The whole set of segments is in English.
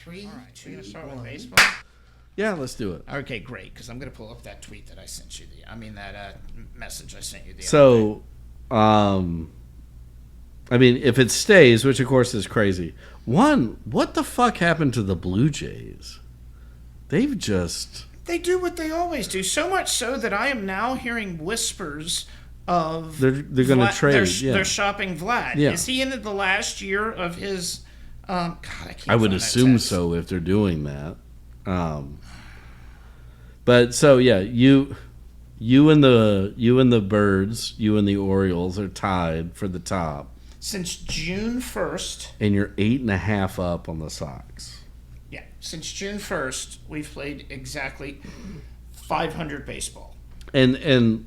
Three, All right, two, we're gonna start with one. baseball. Yeah, let's do it. Okay, great. Because I'm gonna pull up that tweet that I sent you. That message I sent you. The other day. So, I mean, if it stays, which of course is crazy. One, what the fuck happened to the Blue Jays? They've just They do what they always do. So much so that I am now hearing whispers of they're going to trade. They're shopping Vlad. Yeah. Is he into the last year of his? God, I can't. I would find that assume text. so if they're doing that. But so yeah, you and the Birds, you and the Orioles are tied for the top, Since June 1st. and you're 8.5 up on the Sox. Yeah, since June 1st, we've played exactly 500 baseball. And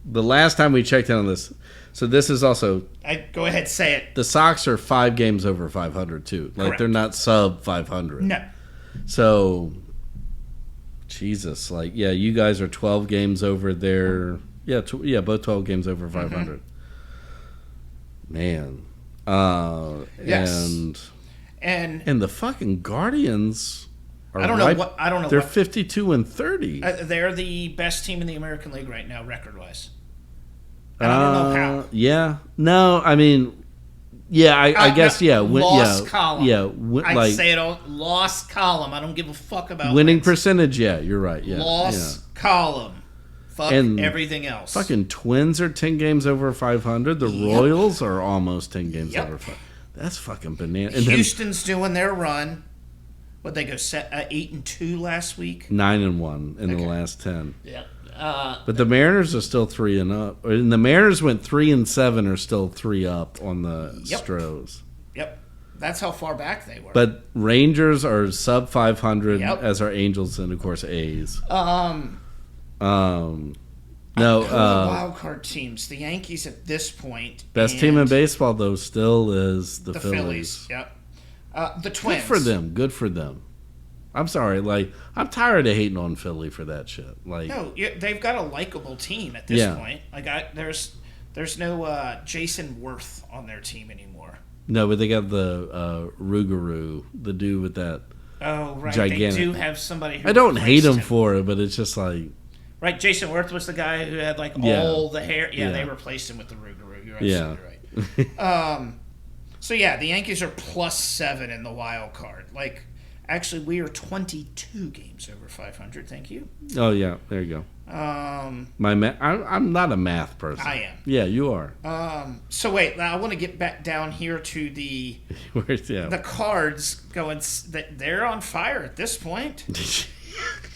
the last time we checked in on this, so this is also Go ahead, say it. the Sox are 5 games over 500 too. Like Correct. they're not sub 500. No. So, Jesus, like yeah, you guys are 12 games over there. Yeah, both 12 games over 500. Man, Yes. And the fucking Guardians are I don't know right- what I don't know. They're what 52-30. they're the best team in the American League right now, record-wise. And I don't know how. Yeah, no, I mean, yeah, I guess no, yeah, lost column. yeah, I say it all. Lost column. I don't give a fuck about winning wins. percentage. Yeah, you're right. Yeah, Lost column. Fuck And everything else. Fucking Twins are 10 games over 500. The Royals are almost 10 games Yep. over 500. That's fucking banana. And then Houston's doing their run. What they go 8-2 last week? 9-1 in the Okay. last 10. Yeah. But the Mariners are still 3 and up. And the Mariners went 3-7, are still 3 up on the Yep. Stros. Yep. That's how far back they were. But Rangers are sub 500, Yep. as are Angels and of course A's. Who No, are the wild card teams? The Yankees at this point. best team in and baseball though still is the The Phillies. Phillies. Yep. The Good Twins. for them. Good for them. I'm sorry. Like I'm tired of hating on Philly for that shit. Like No, they've got a likable team at this Yeah. point. Like there's no Jason Worth on their team anymore. no, but they got the Rougarou, the dude with that. Oh right, Gigantic. they do have somebody. Who I don't hate replaced him for it, but it's just like Right, Jason Worth was the guy who had like Yeah. all the hair. Yeah, Yeah. they replaced him with the Rougarou. You're Yeah. absolutely right. So yeah, the Yankees are +7 in the wild card. Like, actually, we are 22 games over 500. Thank you. oh yeah, there you go. I'm not a math person. I am. Yeah, you are. So wait, I want to get back down here to the Yeah. Cards going. They're on fire at this point.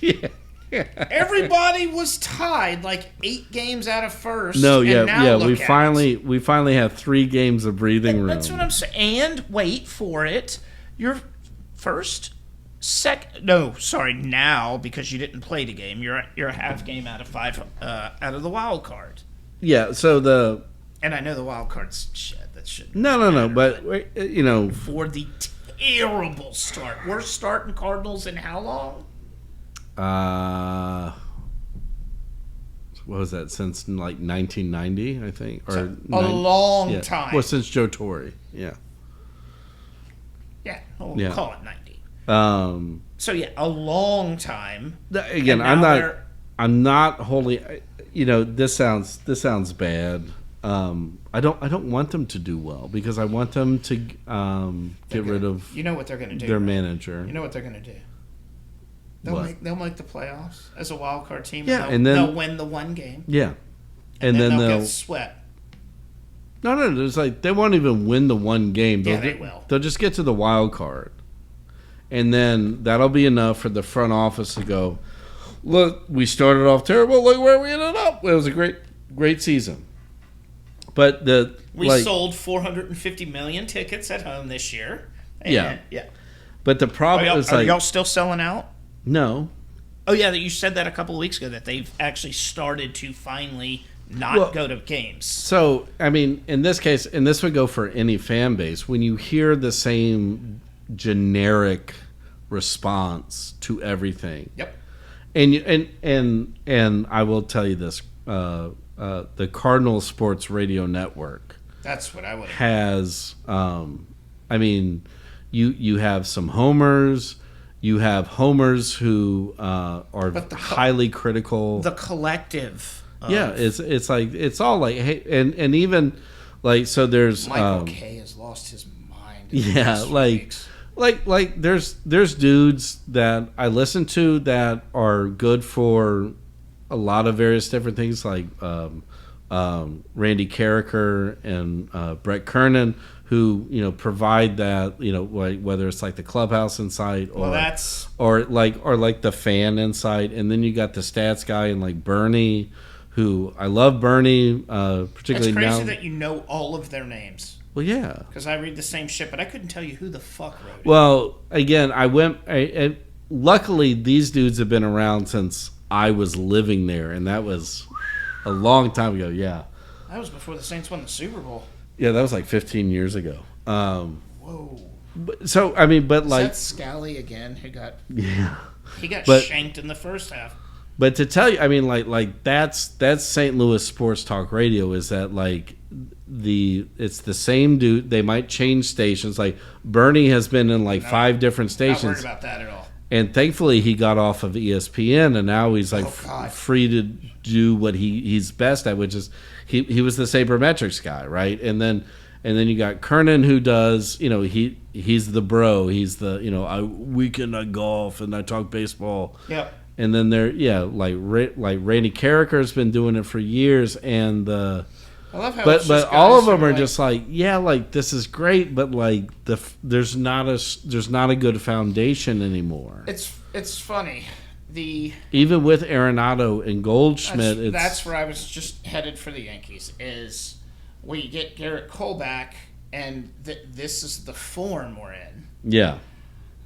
yeah. Everybody was tied like 8 games out of first. No, and yeah, now yeah. look We at finally have 3 games of breathing room. That's what I'm saying. And wait for it. Your first, now because you didn't play the game. You're a half game out of 5 out of the wild card. Yeah. So And I know the wild card's shit. That shouldn't no, matter, but you know, for the terrible start. Worst start in Cardinals in how long? what was that since like 1990? I think, or A long yeah. time. Well, since Joe Torre. Yeah. Yeah, Yeah. call it 90. Um. So yeah, a long time. Again, And now I'm not wholly. You know, this sounds bad. I don't want them to do well because I want them to get rid of You know what they're going to do. their right? manager. You know what they're going to do. What? They'll make the playoffs as a wild card team. Yeah, and and then- they'll win the one game. Yeah, And, then they'll they'll get swept. no. It's like they won't even win the one game. Yeah, they will. They'll just get to the wild card, and then that'll be enough for the front office to go. Look, we started off terrible. Look where we ended up. It was a great season. But We sold 450 million tickets at home this year. And, Yeah. But the problem is are like y'all still selling out? no. Oh yeah, you said that a couple of weeks ago that they've actually started to finally not go to games. So, I mean, in this case, and this would go for any fan base, when you hear the same generic response to everything, Yep. and I will tell you this: the Cardinal Sports Radio Network That's what I would. has, I mean, you have some homers. You have homers who are highly critical. The collective. Yeah, it's like it's all like hey, and even like so there's Michael K has lost his mind. Yeah, like there's dudes that I listen to that are good for a lot of various different things, like Randy Carricker and Brett Kernan, who provide that like whether it's like the clubhouse insight or like the fan insight, and then you got the stats guy and like Bernie, who I love Bernie particularly. It's crazy now that you know all of their names. Well, yeah, because I read the same shit, but I couldn't tell you who the fuck wrote it. Well, again, luckily these dudes have been around since I was living there, and that was a long time ago. Yeah, that was before the Saints won the Super Bowl. Yeah, that was like 15 years ago. Whoa. So I mean, but like that Scally again, who got he got but, shanked in the first half. But to tell you, I mean, like that's St. Louis Sports Talk Radio. Is that like it's the same dude? They might change stations. Like Bernie has been in like 5 different stations. Not worried about that at all. And thankfully, he got off of ESPN, and now he's like free to do what he's best at, which is he was the sabermetrics guy, right? And then you got Kernan, who does he's the bro. He's the I weekend I golf and I talk baseball. Yep. And then like Randy Carricker's been doing it for years, and I love how but all of them are just like like this is great, but like there's not a good foundation anymore. It's funny. Even with Arenado and Goldschmidt, that's where I was just headed for the Yankees. Is we get Garrett Cole back, and this is the form we're in. Yeah.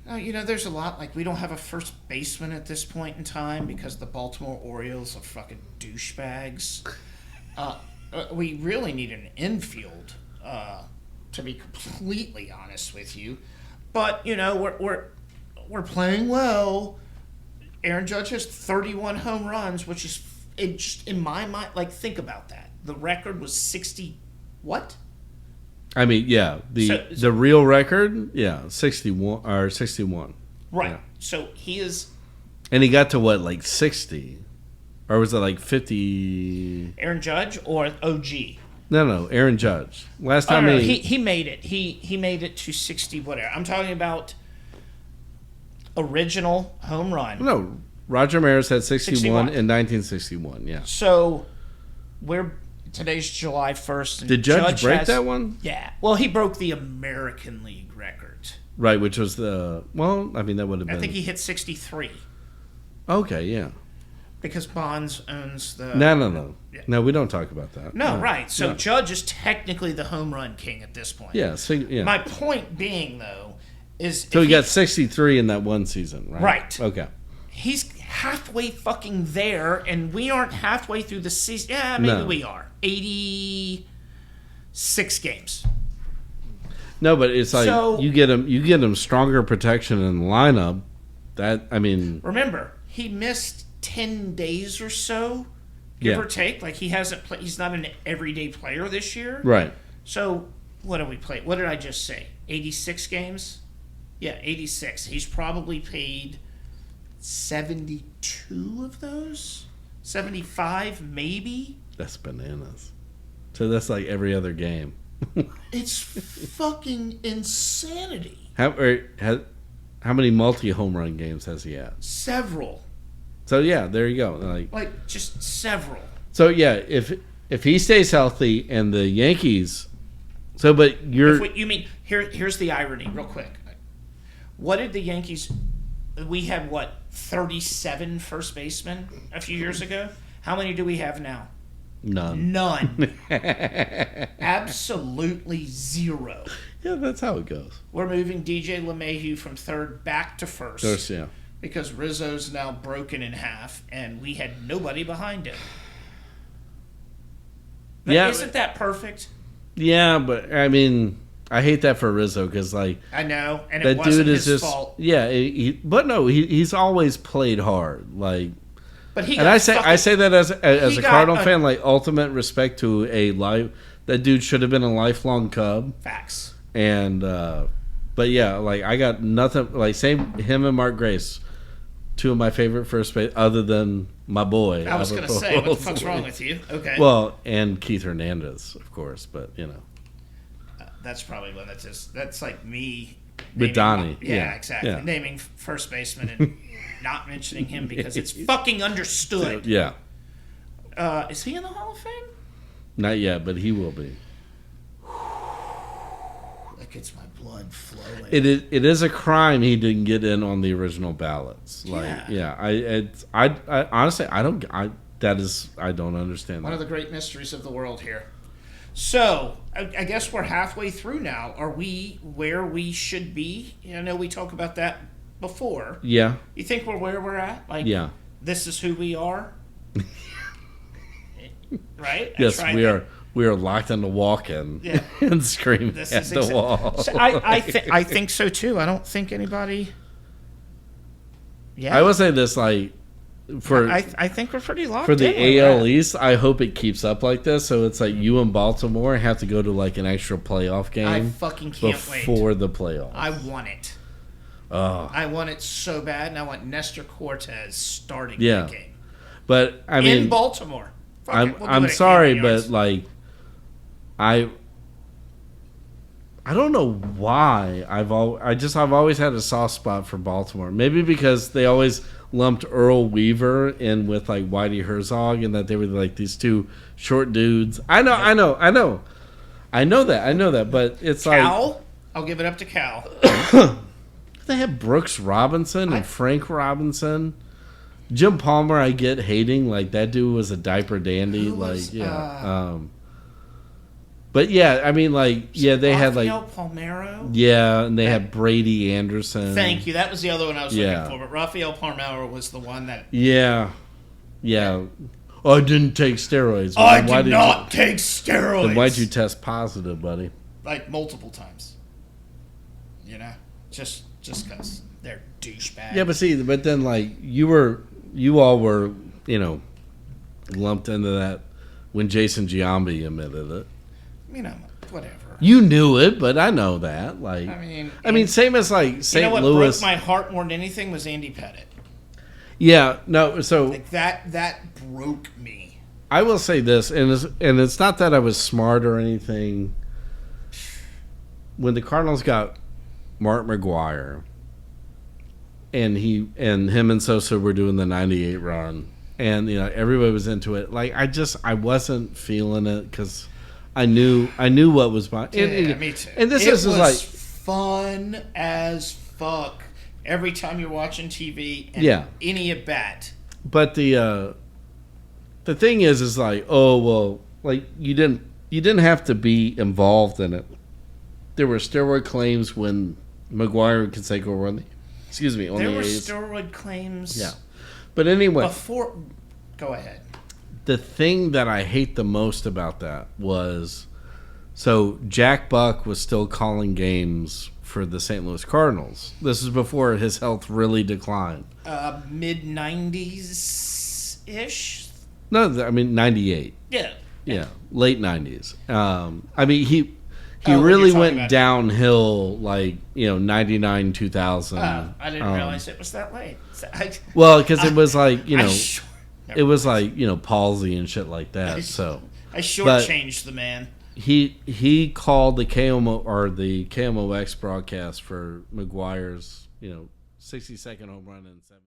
Now, there's a lot, like, we don't have a first baseman at this point in time because the Baltimore Orioles are fucking douchebags. We really need an infield, to be completely honest with you. But, we're playing well. Aaron Judge has 31 home runs, which is, just in my mind, like, think about that. The record was 60, what? I mean, yeah, the real record, 61 or 61. Right. Yeah. So he is, and he got to what, like 60, or was it like 50? Aaron Judge or OG? No, Aaron Judge. Last time he made it. He made it to 60. Whatever. I'm talking about original home run. No, Roger Maris had 61 in 1961. Yeah. So today's July 1st. And did Judge break that one? Yeah. Well, he broke the American League record. Right, which was that would have been. I think he hit 63. Okay, yeah. Because Bonds owns the. No. Yeah. No, we don't talk about that. No, right. So Judge is technically the home run king at this point. Yeah. My point being, though, is. So he got 63 in that one season, right? Right. Okay. He's halfway fucking there, and we aren't halfway through the season. Yeah, maybe we are. 86 games. No, but it's like you get him stronger protection in the lineup. Remember, he missed 10 days or so, give or take. Like he hasn't played. He's not an everyday player this year. Right. So what did we play? What did I just say? 86 games. Yeah, 86. He's probably played 72 of those? 75 maybe? That's bananas. So that's like every other game. It's fucking insanity. How many multi-home run games has he had? Several. So yeah, there you go. Like just several. So yeah, if he stays healthy and the Yankees, you mean here's the irony, real quick. What did the Yankees? We had 37 first basemen a few years ago. How many do we have now? None. Absolutely zero. Yeah, that's how it goes. We're moving DJ LeMahieu from third back to first. Yeah. Because Rizzo's now broken in half, and we had nobody behind him. But isn't that perfect? Yeah, but I mean, I hate that for Rizzo because I know, and it wasn't his fault. Yeah, he's always played hard, But I say that as a Cardinal fan, ultimate respect to that dude should have been a lifelong Cub. Facts. And But yeah, like I got nothing. Like same him and Mark Grace, two of my favorite first base, other than my boy. I was going to Albert say, what the Pujols. fuck's wrong with you? Okay. Well, and Keith Hernandez, of course, but you know, That's probably one that's like me. with naming Donnie. yeah, exactly. Yeah. Naming first baseman and not mentioning him because it's fucking understood. Yeah, Is he in the Hall of Fame? not yet, but he will be. That gets my blood flowing. It is a crime he didn't get in on the original ballots. Like, Yeah. I honestly I don't understand One that. of the great mysteries of the world here. So, I guess we're halfway through now. Are we where we should be? I know we talked about that before. Yeah, You think we're where we're at? Like, yeah, this is who we are? Right? yes, I tried we that. are. We are locked into walk-in Yeah. and screaming This at is the wall. So I think so too. I don't think anybody. Yeah, I will say this, like for I think we're pretty locked for the in where we're AL at. East, I hope it keeps up like this. So it's like you and Baltimore have to go to like an extra playoff I game fucking can't wait. before the playoff. I want it. Oh, I want it so bad, and I want Nestor Cortez starting Yeah. that game but I in mean, Baltimore. Fuck I'm it, we'll do I'm it at sorry, Camden but Yards. like I don't know why I've always had a soft spot for Baltimore. Maybe because they always lumped Earl Weaver in with like Whitey Herzog, and that they were like these two short dudes. I know that, but it's Cal, I'll give it up to Cal. like they have Brooks Robinson and Frank Robinson. Jim Palmer, I get hating, like that dude was a diaper dandy, Who was, but yeah, I mean, like, yeah, they had like, Rafael Palmeiro. yeah, and they had Brady Anderson. Thank you. That was the other one I was Yeah. looking for. But Rafael Palmeiro was the one that Yeah, yeah. Oh, I didn't take steroids. Well, I then why did not take steroids. Then why'd you test positive, buddy? Like multiple times. You know, just because they're douchebags. Yeah, but then like you all were, you know, lumped into that when Jason Giambi admitted it. you know, whatever. You knew it, but I know that. Like, I mean, same as like you St. know what Louis. broke my heart more than anything was Andy Pettit. Yeah, no. So Like that broke me. I will say this, and it's not that I was smart or anything. When the Cardinals got Mark McGuire, and him and Sosa were doing the '98 run, and you know everybody was into it. Like I wasn't feeling it because I knew what was behind. Yeah, me too. And this it is was like fun as fuck. Every time you're watching TV, and Yeah. any at bat. But the thing is like, oh well, like you didn't have to be involved in it. There were steroid claims when McGuire and Canseco were on the There were A's. steroid claims. Yeah. But anyway, Before, go ahead. the thing that I hate the most about that was, so Jack Buck was still calling games for the St. Louis Cardinals. This is before his health really declined. Mid '90s ish. No, I mean 98. Yeah. Yeah, late 90s. I mean he Oh, what really you're went talking about. downhill, like 99, 2000. I didn't realize it was that late. So Well, because it was like it was like palsy and shit like that. So I shortchanged the man. he called the KMO or the KMOX broadcast for McGuire's 60-second home run in 7.